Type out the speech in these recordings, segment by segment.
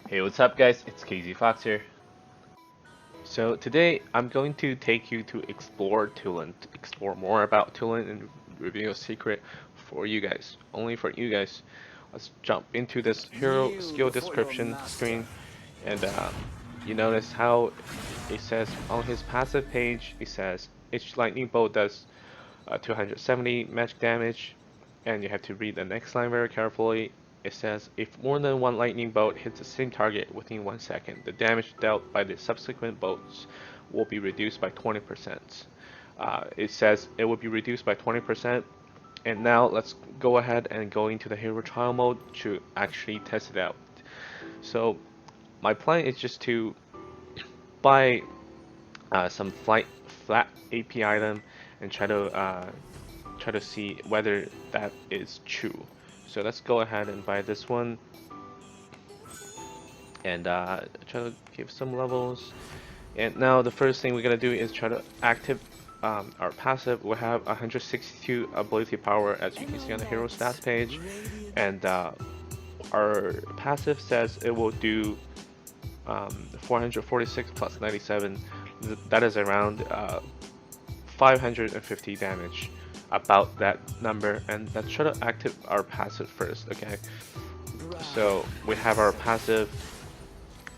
Hey, what's up guys? It's KZ Fox here. So today I'm going to take you to explore Tulen, to explore more about Tulen and reveal a secret for you guys, only for you guys. Let's jump into this hero skill description screen and you notice how it says on his passive page, it says each lightning bolt does 270 magic damage, and you have to read the next line very carefully. It says, if more than one lightning bolt hits the same target within 1 second, the damage dealt by the subsequent bolts will be reduced by 20%. It says it will be reduced by 20%, and now let's go ahead and go into the hero trial mode to actually test it out. So my plan is just to buy some flat AP item and try to see whether that is true. So let's go ahead and buy this one and try to give some levels. And now the first thing we're gonna do is try to active our passive. We have 162 ability power, as you can see on the hero stats page, and our passive says it will do 446 plus 97. That is around 550 damage, about that number. And let's try to activate our passive first. Okay, so we have our passive.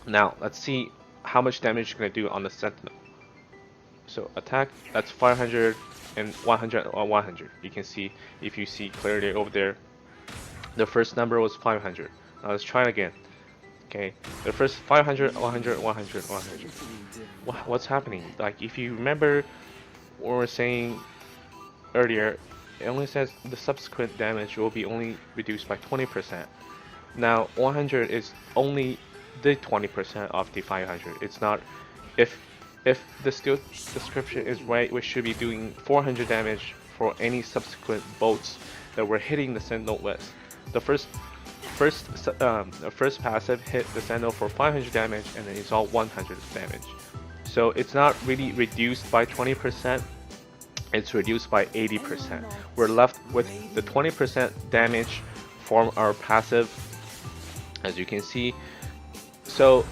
Now let's see how much damage you're gonna do on the sentinel. So attack, that's 500 and 100 or 100. You can see, if you see clearly over there, the first number was 500. Now let's try it again. Okay, the first 500, 100, 100, 100. What's happening? Like, if you remember what we were saying earlier, it only says the subsequent damage will be only reduced by 20%. Now 100 is only the 20% of the 500. It's not, if the skill description is right, we should be doing 400 damage for any subsequent bolts that we're hitting the sentinel with. The first passive hit the sentinel for 500 damage, and then it's all 100 damage. So it's not really reduced by 20%, it's reduced by 80%. We're left with the 20% damage from our passive, as you can see. So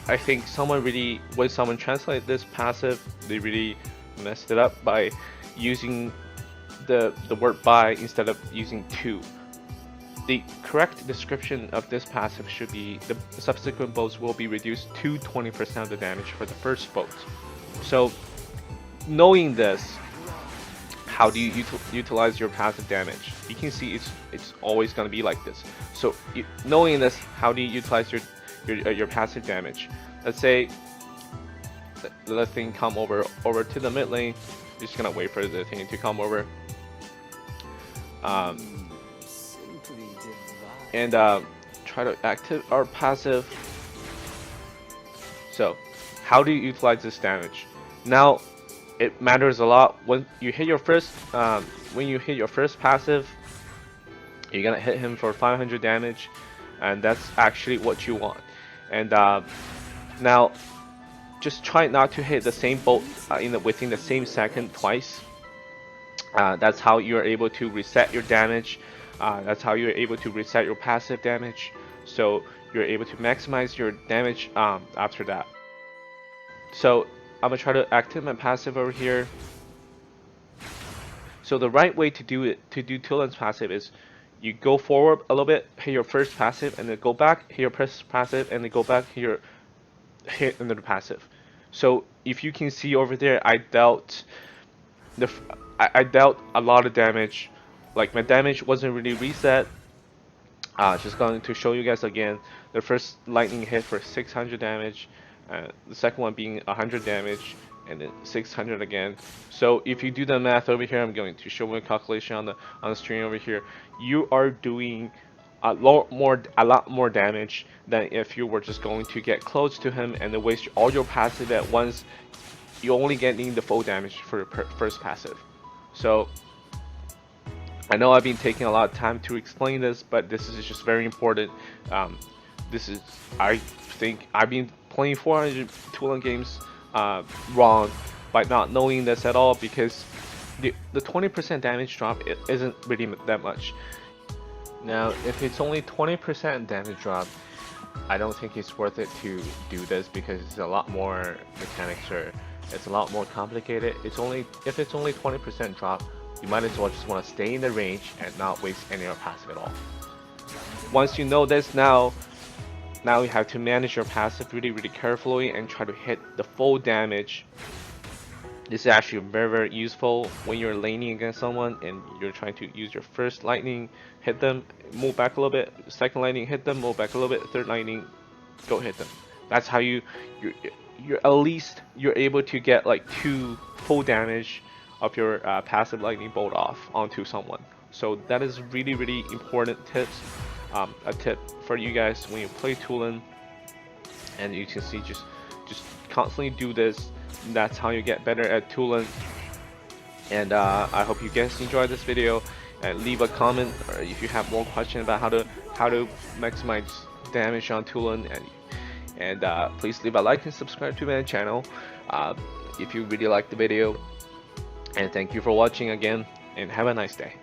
I think when someone translate this passive, they really messed it up by using the word by instead of using to. The correct description of this passive should be the subsequent bolts will be reduced to 20% of the damage for the first bolt. So knowing this, how do you utilize your passive damage? You can see it's always going to be like this. So knowing this, how do you utilize your passive damage? Let's say the thing come over to the mid lane. You're just gonna wait for the thing to come over, and try to activate our passive. So how do you utilize this damage? Now it matters a lot when you hit your first passive. You're gonna hit him for 500 damage, and that's actually what you want. And now just try not to hit the same bolt within the same second twice. That's how you're able to reset your damage. That's how you're able to reset your passive damage. So you're able to maximize your damage after that. So I'm gonna try to activate my passive over here. So the right way to do Tulen's passive is you go forward a little bit, hit your first passive, and then go back, hit your first passive, and then go back, hit another passive. So if you can see over there, I dealt a lot of damage. Like, my damage wasn't really reset. Just going to show you guys again. The first lightning hit for 600 damage, the second one being 100 damage, and then 600 again. So if you do the math over here, I'm going to show my calculation on the screen over here. You are doing a lot more damage than if you were just going to get close to him and then waste all your passive at once. You only getting the full damage for your first passive. So I know I've been taking a lot of time to explain this, but this is just very important. I think I've been playing 400 Tulen games wrong by not knowing this at all, because the 20% damage drop isn't really that much. Now, if it's only 20% damage drop, I don't think it's worth it to do this because it's a lot more mechanics, or it's a lot more complicated. If it's only 20% drop, you might as well just want to stay in the range and not waste any of your passive at all. Once you know this, now you have to manage your passive really carefully and try to hit the full damage. This is actually very useful when you're laning against someone and you're trying to use your first lightning, hit them, move back a little bit, second lightning, hit them, move back a little bit, third lightning, go hit them. That's how you're at least you're able to get like 2 full damage of your passive lightning bolt off onto someone. So that is really important tips. A tip for you guys when you play Tulen, and you can see just constantly do this. That's how you get better at Tulen. And I hope you guys enjoyed this video, and leave a comment or if you have more questions about how to maximize damage on Tulen, and please leave a like and subscribe to my channel if you really like the video. And thank you for watching again, and have a nice day.